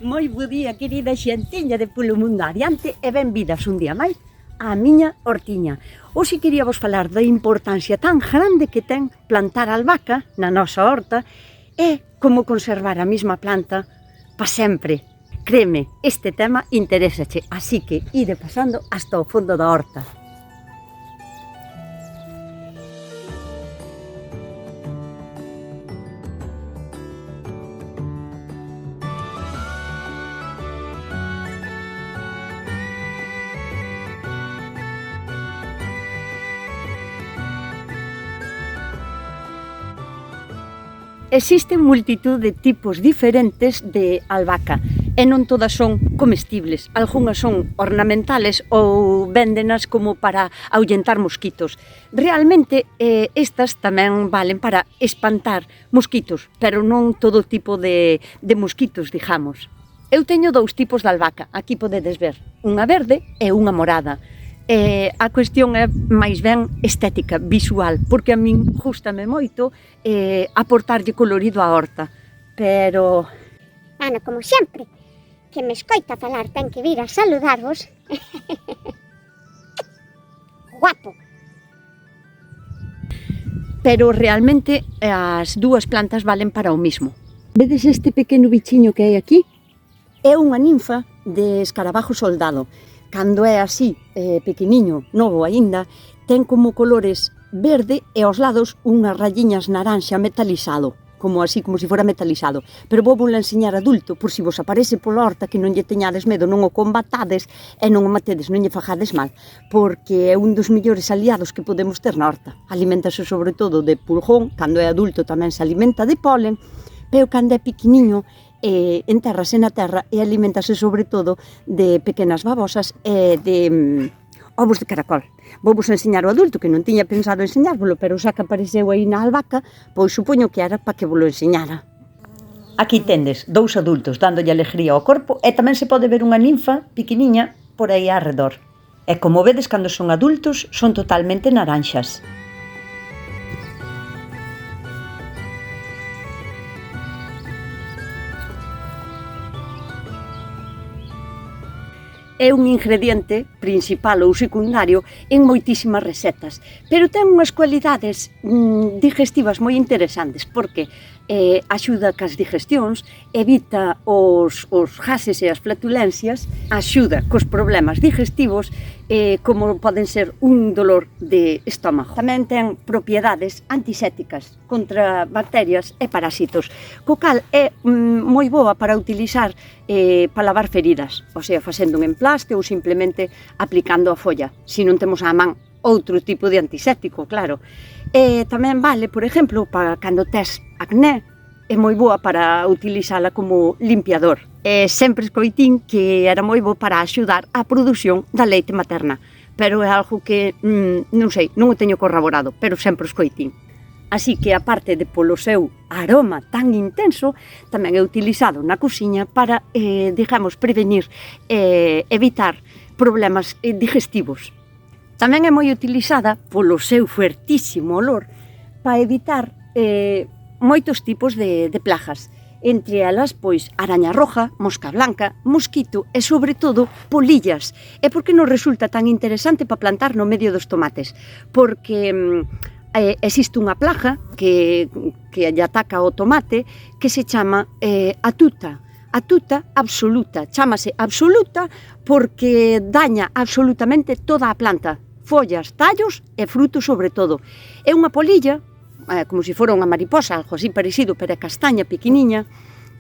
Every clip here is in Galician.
Moi bo día, querida xentiña de Polo Mundo Adiante e benvidas un día máis á miña hortiña. Hoxe quería vos falar da importancia tan grande que ten plantar albahaca na nosa horta e como conservar a mesma planta pa sempre. Créeme, este tema interésache, así que ide pasando hasta o fondo da horta. Existen multitud de tipos diferentes de albahaca e non todas son comestibles. Algunhas son ornamentales ou véndenas como para ahuyentar mosquitos. Realmente estas tamén valen para espantar mosquitos, pero non todo tipo de mosquitos, digamos. Eu teño dous tipos de albahaca, aquí podedes ver, unha verde e unha morada. A cuestión é máis ben estética, visual, porque a min gústame moito aportarlle colorido á horta, pero... Ana, como sempre, que me escoita falar ten que vir a saludarvos. Guapo! Pero realmente as dúas plantas valen para o mismo. Vedes este pequeno bichiño que hai aquí? É unha ninfa de escarabajo soldado. Cando é así, pequeniño, novo aínda, ten como colores verde e aos lados unhas rayiñas naranxa metalizado, como así, como se fora metalizado. Pero vou vos enseñar adulto, por si vos aparece pola horta, que non lle teñades medo, non o combatades e non o matedes, non lle fajades mal, porque é un dos mellores aliados que podemos ter na horta. Aliméntase sobre todo de pulgón, cando é adulto tamén se alimenta de polen, pero cando é pequeniño, entérrase na terra e alimentase sobre todo de pequenas babosas e de ovos de caracol. Vou vos enseñar o adulto, que non tiña pensado enseñárvolo, pero xa que apareceu aí na albahaca, pois supoño que era para que vos lo enseñara. Aquí tendes dous adultos dándolle alegría ao corpo e tamén se pode ver unha ninfa pequeniña por aí arredor. E como vedes, cando son adultos, son totalmente naranxas. É un ingrediente principal ou secundario en moitísimas recetas, pero ten unhas cualidades digestivas moi interesantes, porque axuda cas digestións, evita os gases e as flatulencias, axuda cos problemas digestivos, como poden ser un dolor de estómago. Tamén ten propiedades antisépticas contra bacterias e parasitos, co cal é moi boa para utilizar para lavar feridas, o sea, facendo un emplaste ou simplemente aplicando a folla, se non temos á man outro tipo de antiséptico, claro. Tamén vale, por exemplo, para cando tes acné, é moi boa para utilizala como limpiador. Sempre escoitín que era moi bo para axudar á produción da leite materna, pero é algo que, non sei, non o teño corroborado, pero sempre escoitín. Así que, aparte de polo seu aroma tan intenso, tamén é utilizado na cociña para, digamos, prevenir e evitar problemas digestivos. Tamén é moi utilizada polo seu fuertísimo olor para evitar moitos tipos de plagas. Entre elas, pois, araña roja, mosca blanca, mosquito e, sobre todo, polillas. E por que nos resulta tan interesante para plantar no medio dos tomates? Porque existe unha plaga que lle ataca ao tomate que se chama a tuta absoluta. Chámase absoluta porque daña absolutamente toda a planta, follas, tallos e frutos sobre todo. É unha polilla, como se fora unha mariposa, algo así parecido, pero é castaña, pequeniña,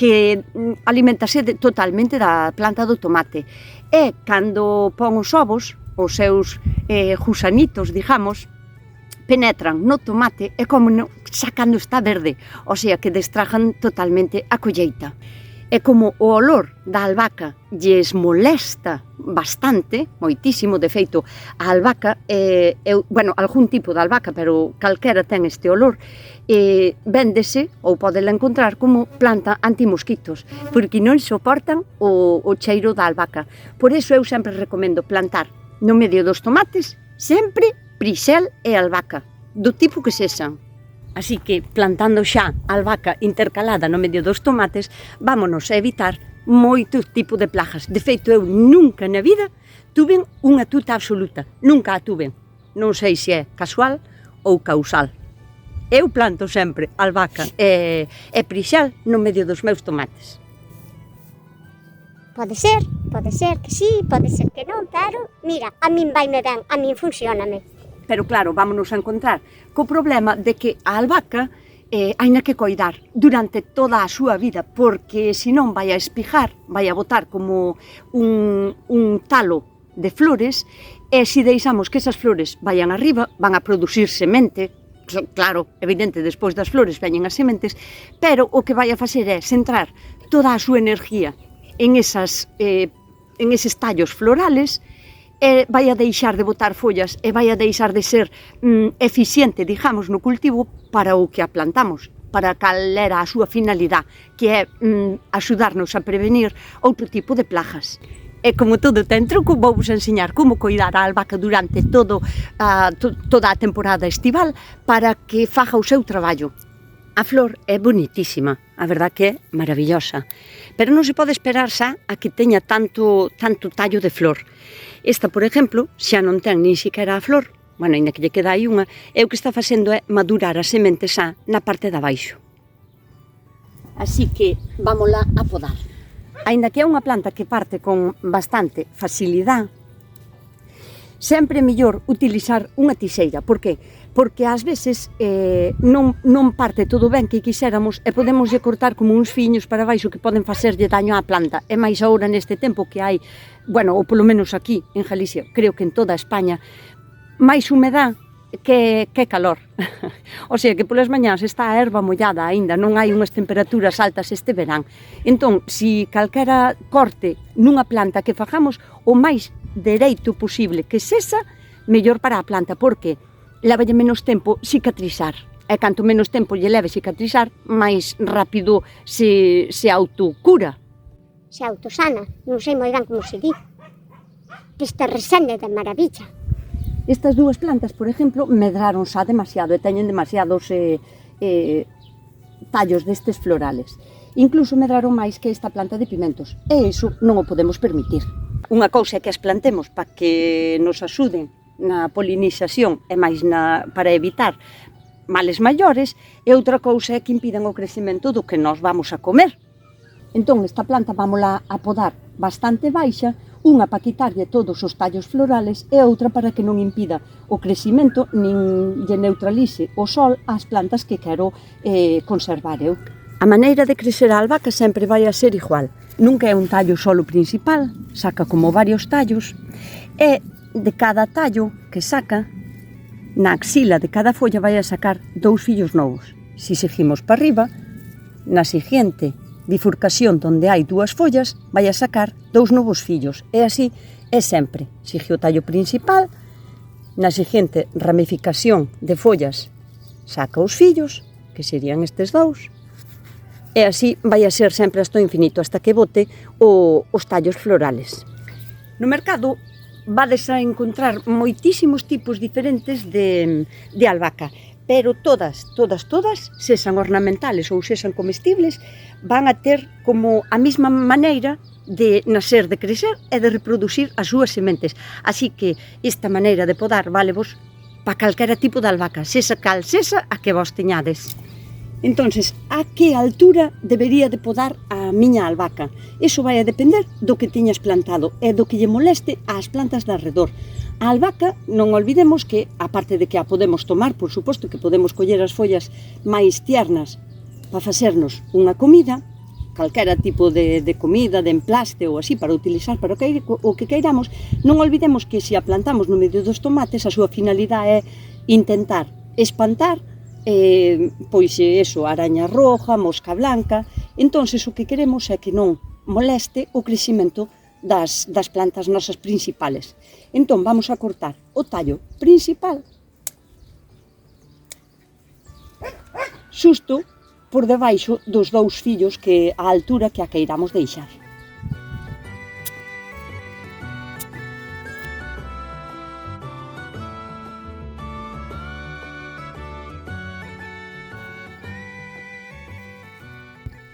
que alimentase totalmente da planta do tomate. E cando pon os ovos, os seus gusanitos, digamos, penetran no tomate e como xa cando está verde, o sea que destrajan totalmente a colleita. E como o olor da albahaca lles molesta bastante, moitísimo, de feito, a albahaca, bueno, algún tipo de albahaca, pero calquera ten este olor, véndese, ou podela encontrar como planta antimosquitos, porque non soportan o cheiro da albahaca. Por iso eu sempre recomendo plantar no medio dos tomates, sempre brixel e albahaca, do tipo que sexan. Así que, plantando xa albahaca intercalada no medio dos tomates, vámonos a evitar moito tipo de plagas. De feito, eu nunca na vida tuve unha tuta absoluta. Nunca a tuve. Non sei se é casual ou causal. Eu planto sempre albahaca e prixal no medio dos meus tomates. Pode ser que sí, pode ser que non, pero, mira, a min vaime ben, a min funcioname. Pero claro, vámonos a encontrar co problema de que a albahaca haina que coidar durante toda a súa vida, porque senón vai a espijar, vai a botar como un talo de flores, e se deixamos que esas flores vayan arriba, van a producir semente, claro, evidente, despois das flores veñen as sementes, pero o que vai a facer é centrar toda a súa energía en eses tallos florales, e vai a deixar de botar follas e vai a deixar de ser eficiente, digamos, no cultivo para o que a plantamos, para cal era a súa finalidade, que é axudarnos a prevenir outro tipo de plagas. E como todo ten truco, vou vos enseñar como coidar a albahaca durante toda a temporada estival para que faga o seu traballo. A flor é bonitísima, a verdad que é maravillosa, pero non se pode esperar xa a que teña tanto tallo de flor. Esta, por exemplo, xa non ten nin siquiera a flor, bueno, ainda que lle queda aí unha, e o que está facendo é madurar as sementes xa na parte de abaixo. Así que vámola a podar. Ainda que é unha planta que parte con bastante facilidade, sempre é mellor utilizar unha tixeira. Por que? Porque ás veces non parte todo ben que quixéramos e podemos cortar como uns fiños para baixo que poden facerlle daño á planta. E máis agora neste tempo que hai, bueno, ou polo menos aquí en Galicia, creo que en toda España, máis humedad que calor. O sea que polas mañás está a erva mollada aínda, non hai unhas temperaturas altas este verán. Entón, se calquera corte nunha planta que fagamos o máis dereito posible que sexa, mellor para a planta, porque levalle menos tempo cicatrizar. E canto menos tempo lle leve cicatrizar, máis rápido se autocura. Se autosana, non sei moi ben como se di. Este resende de maravilla. Estas dúas plantas, por exemplo, medraron xa demasiado e teñen demasiados tallos destes florales. Incluso medraron máis que esta planta de pimentos. E iso non o podemos permitir. Unha cousa é que as plantemos para que nos axuden na polinización e máis para evitar males maiores, e outra cousa é que impidan o crecemento do que nós vamos a comer. Entón, esta planta vámola a podar bastante baixa, unha para quitarlle todos os tallos florales e outra para que non impida o crecemento nin lle neutralice o sol ás plantas que quero conservar eu. A maneira de crecer a albahaca sempre vai a ser igual. Nunca é un tallo solo principal, saca como varios tallos, e de cada tallo que saca, na axila de cada folla vai a sacar 2 fillos novos. Se seguimos para arriba, na seguinte bifurcación onde hai 2 follas, vai a sacar 2 novos fillos. E así é sempre. Sigue o tallo principal, na seguinte ramificación de follas saca os fillos, que serían estes 2, e así vai a ser sempre hasta o infinito, hasta que bote os tallos florales. No mercado vades a encontrar moitísimos tipos diferentes de albahaca, pero todas, sexan ornamentales ou sexan comestibles, van a ter como a mesma maneira de nacer, de crecer e de reproducir as súas sementes. Así que esta maneira de podar válevos para calquera tipo de albahaca, sexa cal sexa a que vos teñades. Entonces, a que altura debería de podar a miña albahaca? Iso vai a depender do que tiñas plantado e do que lle moleste ás plantas de arredor. A albahaca, non olvidemos que, aparte de que a podemos tomar, por suposto que podemos coller as follas máis tiernas para facernos unha comida, calquera tipo de comida, de emplaste ou así, para utilizar para o que queiramos, non olvidemos que se a plantamos no medio dos tomates, a súa finalidade é intentar espantar pois eso, araña roja, mosca blanca. Entón, o que queremos é que non moleste o crecemento das plantas nosas principales. Entón, vamos a cortar o tallo principal xusto por debaixo dos 2 fillos que a altura que a queiramos deixar.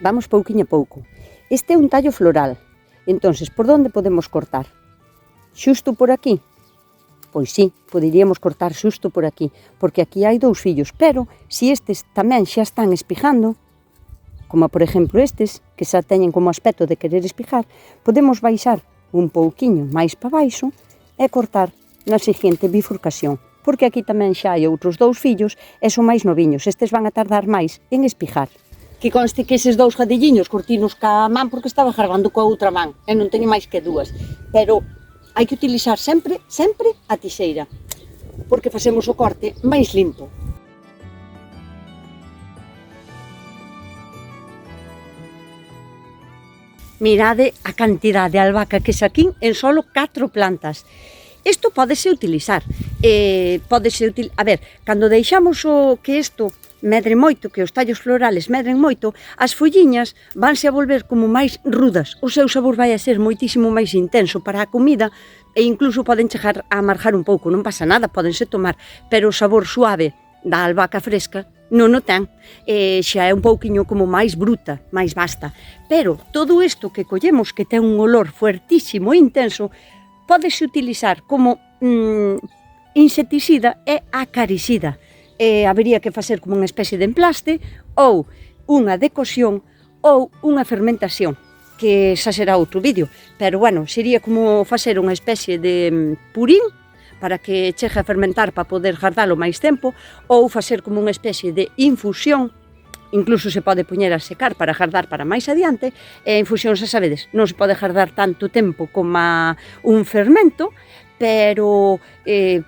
Vamos pouquiño a pouco. Este é un tallo floral. Entonces, por onde podemos cortar? Xusto por aquí? Pois sí, poderíamos cortar xusto por aquí, porque aquí hai 2 fillos, pero se estes tamén xa están espijando, como por exemplo estes, que xa teñen como aspecto de querer espijar, podemos baixar un pouquiño máis para baixo e cortar na seguinte bifurcación, porque aquí tamén xa hai outros 2 fillos e son máis noviños, estes van a tardar máis en espijar. Que conste que eses 2 gadilliños cortinos ca man porque estaba garbando coa outra man e non teño máis que 2, pero hai que utilizar sempre a tixeira, porque facemos o corte máis limpo. Mirade a cantidade de albahaca que saquín en solo 4 plantas. Isto pódese utilizar. A ver, cando deixamos que isto medre moito, que os tallos florales medren moito, as folliñas vanse a volver como máis rudas. O seu sabor vai a ser moitísimo máis intenso para a comida e incluso poden chegar a amargar un pouco, non pasa nada, pódense tomar, pero o sabor suave da albahaca fresca non o ten, xa é un pouquiño como máis bruta, máis basta. Pero todo isto que collemos, que ten un olor fuertísimo e intenso, pódese utilizar como insecticida e acaricida. Habería que facer como unha especie de emplaste ou unha decocción ou unha fermentación, que xa será outro vídeo, pero bueno, sería como facer unha especie de purín para que chegue a fermentar para poder gardalo máis tempo, ou facer como unha especie de infusión, incluso se pode poñer a secar para gardar para máis adiante, e a infusión, xa sabedes, non se pode gardar tanto tempo como un fermento, pero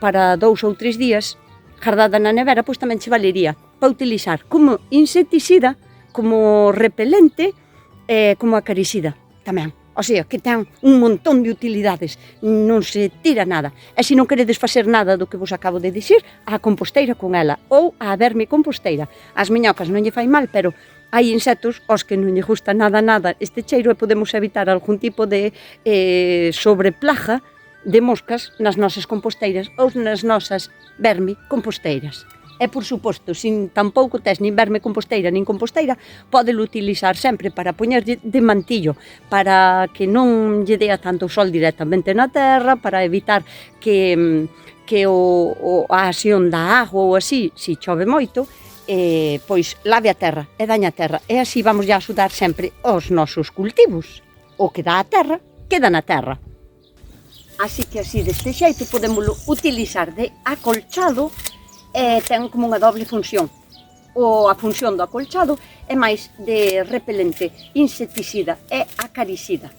para 2 ou 3 días gardada na nevera, pois tamén che valería para utilizar como insecticida, como repelente e como acaricida tamén. O sea, que ten un montón de utilidades, non se tira nada. E se non queredes facer nada do que vos acabo de dicir, a composteira con ela, ou a vermicomposteira. As miñocas non lle fai mal, pero hai insectos aos que non lle gusta nada este cheiro e podemos evitar algún tipo de sobreplaga de moscas nas nosas composteiras ou nas nosas vermicomposteiras. E, por suposto, se tampouco tes nin vermicomposteira nin composteira, pódelo utilizar sempre para poñerlle de mantillo, para que non lle dea tanto sol directamente na terra, para evitar que a acción da agua ou así, se chove moito, pois lave a terra e daña a terra. E así vamos a axudar sempre os nosos cultivos. O que dá a terra, queda na terra. Así que así deste xeito podémoslo utilizar de acolchado e ten como unha doble función. A función do acolchado é máis de repelente, insecticida e acaricida.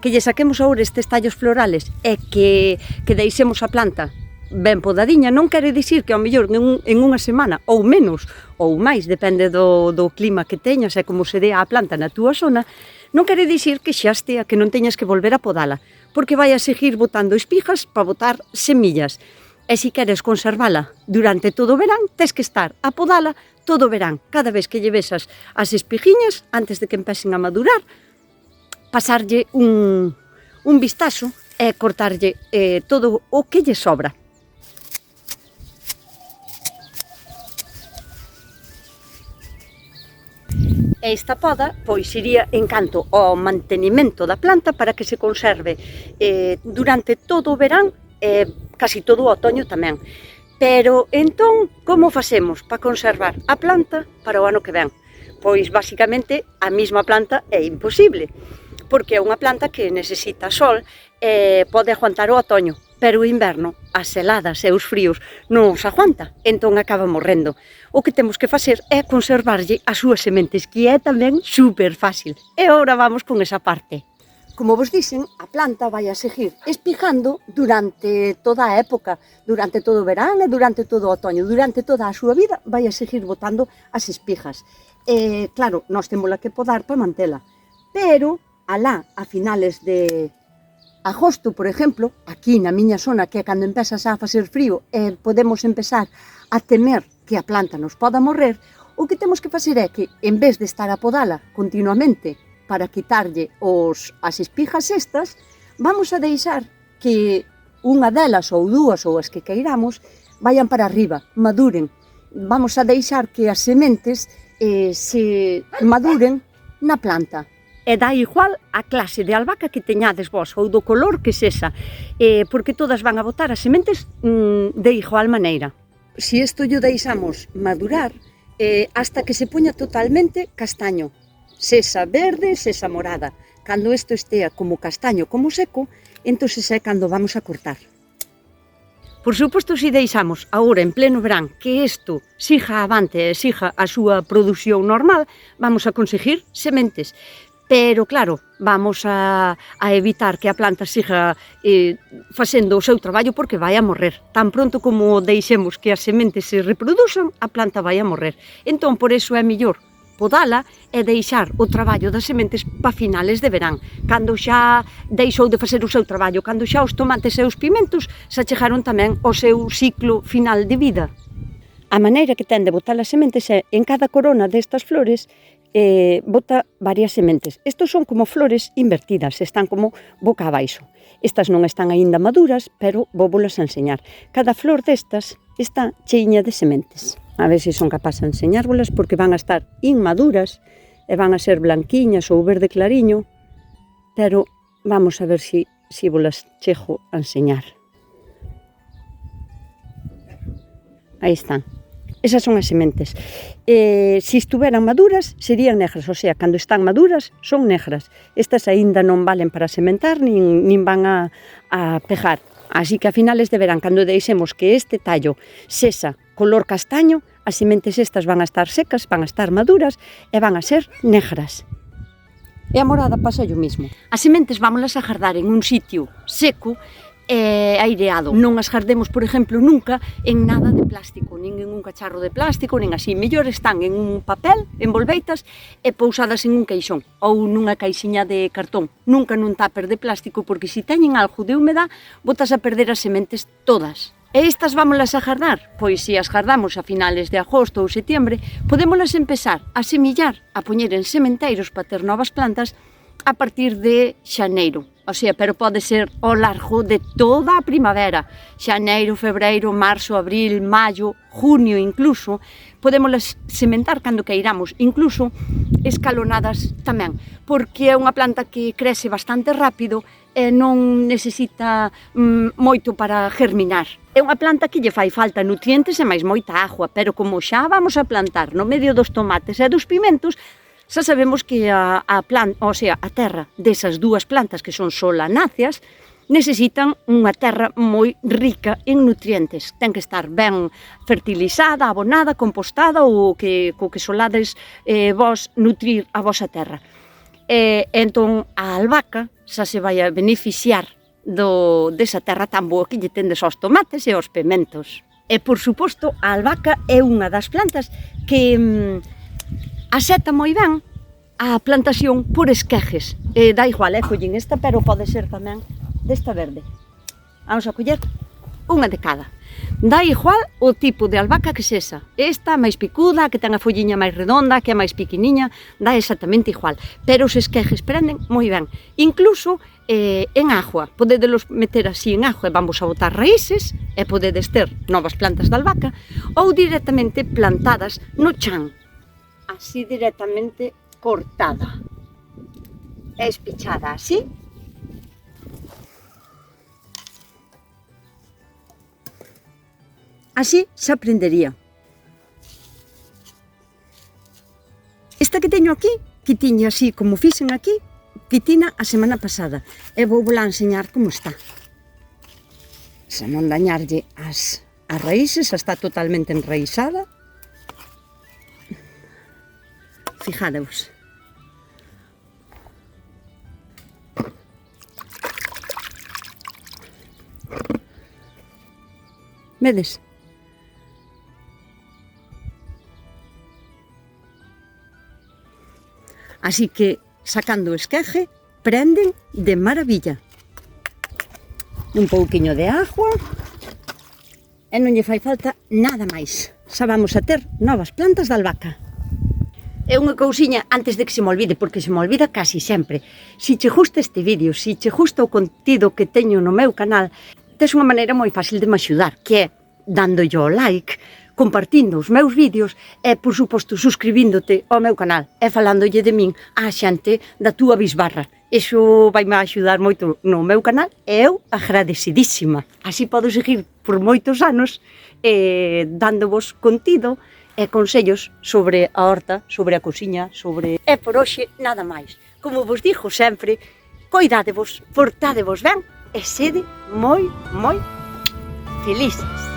Que lle saquemos agora estes tallos florales e que deixemos a planta ben podadiña, non quere dicir que ao mellor en unha semana ou menos ou máis, depende do clima que teñas e como se dea a planta na túa zona, non quere dicir que xa estea, que non teñas que volver a podala, porque vai a seguir botando espigas para botar semillas. E se queres conservala durante todo o verán, tes que estar a podala todo o verán. Cada vez que lle ves as espigiñas, antes de que empecen a madurar, pasarlle un vistazo e cortarlle todo o que lle sobra. Esta poda pois iría en canto ao mantenimento da planta para que se conserve durante todo o verán e casi todo o otoño tamén. Pero entón, como facemos para conservar a planta para o ano que ven? Pois basicamente a mesma planta é imposible, porque é unha planta que necesita sol e pode aguantar o otoño, pero o inverno, as heladas e os fríos non os aguanta, entón acaba morrendo. O que temos que facer é conservarlle as súas sementes, que é tamén super fácil. E agora vamos con esa parte. Como vos dixen, a planta vai a seguir espigando durante toda a época, durante todo o verán e durante todo o otoño, durante toda a súa vida vai a seguir botando as espigas. Claro, nós témola que podar para mantela, pero alá a finales de agosto, por exemplo, aquí na miña zona, que é cando empeza xa a facer frío e podemos empezar a temer que a planta nos poda morrer, o que temos que facer é que, en vez de estar a podala continuamente para quitarlle as espijas estas, vamos a deixar que unha delas ou dúas ou as que queiramos vayan para arriba, maduren. Vamos a deixar que as sementes se maduren na planta. E dá igual a clase de albahaca que teñades vos ou do color que sexa, porque todas van a botar as sementes de igual maneira. Si isto lle deixamos madurar hasta que se poña totalmente castaño, sexa verde, sexa morada. Cando isto estea como castaño, como seco, entonces é cando vamos a cortar. Por suposto, se deixamos agora en pleno verán que isto siga avante e siga a súa produción normal, vamos a conseguir sementes. Pero, claro, vamos a evitar que a planta siga facendo o seu traballo porque vai a morrer. Tan pronto como deixemos que as sementes se reproduzan, a planta vai a morrer. Entón, por iso é mellor podala e deixar o traballo das sementes para finales de verán, cando xa deixou de facer o seu traballo, cando xa os tomates e os pimentos xa chegaron tamén ao seu ciclo final de vida. A maneira que ten de botar as sementes é, en cada corona destas flores, bota varias sementes. Estos son como flores invertidas, están como boca abaixo. Estas non están aínda maduras, pero vou volas a enseñar. Cada flor destas está cheiña de sementes. A ver se son capaz de enseñárvolas, porque van a estar inmaduras e van a ser blanquiñas ou verde clariño, pero vamos a ver se volas chego a enseñar. Aí están. Esas son as sementes. Se estuveran maduras, serían negras, o sea, cando están maduras, son negras. Estas aínda non valen para sementar, nin van a pegar. Así que a finales de verán, cando deixemos que este tallo sexa color castaño, as sementes estas van a estar secas, van a estar maduras e van a ser negras. E a morada pasa o mismo. As sementes vámolas a gardar en un sitio seco e aireado. Non as gardemos, por exemplo, nunca en nada de plástico, nin en un cacharro de plástico, nin así. Mellor están en un papel, envolveitas e pousadas en un queixón ou nunha caixiña de cartón. Nunca nun tupper de plástico, porque se teñen algo de húmeda, botas a perder as sementes todas. E estas vámolas a gardar? Pois se as gardamos a finales de agosto ou setiembre, podémolas empezar a semillar, a poñer en sementeiros para ter novas plantas a partir de xaneiro. O sea, pero pode ser ao largo de toda a primavera. Xaneiro, febreiro, marzo, abril, maio, junio incluso. Podémolas sementar cando queiramos, incluso escalonadas tamén, porque é unha planta que crece bastante rápido e non necesita moito para germinar. É unha planta que lle fai falta nutrientes e máis moita agua, pero como xa vamos a plantar no medio dos tomates e dos pimentos, xa sabemos que a terra desas dúas plantas que son solanáceas necesitan unha terra moi rica en nutrientes. Ten que estar ben fertilizada, abonada, compostada ou co que solades vos nutrir a vosa terra. Entón a albahaca xa se vai a beneficiar desa terra tan boa que lle tendes aos tomates e aos pimentos. E, por suposto, a albahaca é unha das plantas que aseta moi ben a plantación por esquejes. Dá igual, collín esta, pero pode ser tamén desta verde. Vamos a coller unha de cada. Dá igual o tipo de albahaca que sexa. Esta máis picuda, que ten a folliña máis redonda, que é máis piquiniña, dá exactamente igual. Pero os esquejes prenden moi ben. Incluso en agua. Podedelos meter así en agua e vamos a botar raíces e podedes ter novas plantas de albahaca ou directamente plantadas no chan. Así directamente cortada e espichada así. Así xa prendería. Esta que teño aquí, que tiña así como fixen aquí, quitina a semana pasada e vou vola a enseñar como está. Xa non dañarlle as raíces, xa está totalmente enraizada. Fijadeos. Vedes? Así que, sacando o esqueje, prenden de maravilla. Un pouquiño de agua e non lle fai falta nada máis. Xa vamos a ter novas plantas de albahaca. É unha cousiña antes de que se me olvide, porque se me olvida casi sempre. Se che gusta este vídeo, se che gusta o contido que teño no meu canal, tes unha maneira moi fácil de me axudar, que é dándolle o like, compartindo os meus vídeos e, por suposto, suscribíndote ao meu canal e falándolle de min á xente da túa bisbarra. Iso vai me axudar moito no meu canal e eu agradecidísima. Así podo seguir por moitos anos dándovos contido e consellos sobre a horta, sobre a cociña, sobre... E por hoxe nada máis. Como vos dixo sempre, coidádevos, portádevos ben e sede moi, moi felices.